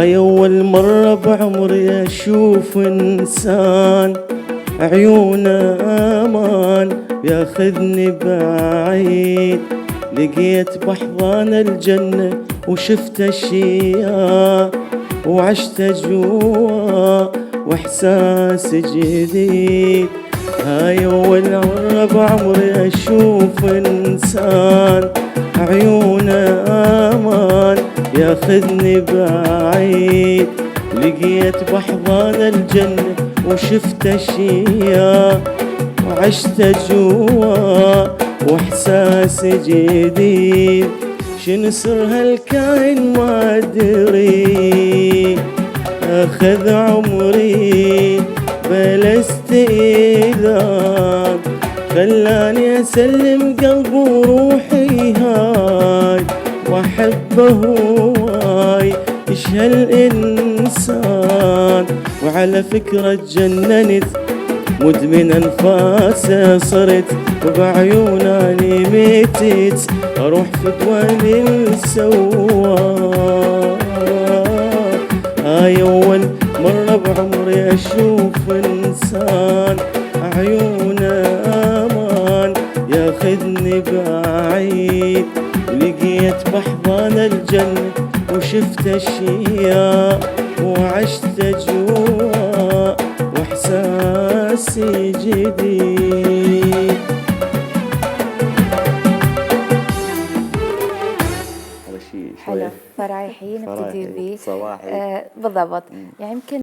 هاي أول مرة بعمري أشوف إنسان عيونه أمان ياخذني بعيد. لقيت بحضان الجنة وشفت أشياء وعشت جوا وإحساس جديد. هاي أول مرة بعمري أشوف إنسان عيونه أمان ياخذني بعيد. لقيت بحضان الجنة وشفت أشياء وعشت جوا وإحساس جديد. شنو سر هالكائن ما أدري، أخذ عمري بلا استئذان، خلاني أسلم قلبي وروحي هاي وأحبه هواي. إيش هالإنسان وعلى فكرة تجننت، مدمن أنفاسه صرت وبعيوناني ميتت، أروح في دواني السوار. هاي أول مرة بعمري أشوف إنسان عيونه أمان ياخذني بعيد. ولقيت بحضان الجنة وشفت أشياء وعشت جوا وإحساسي جديد. حلو، فرايحي نبتدي به. صباحي بالضبط. يعني يمكن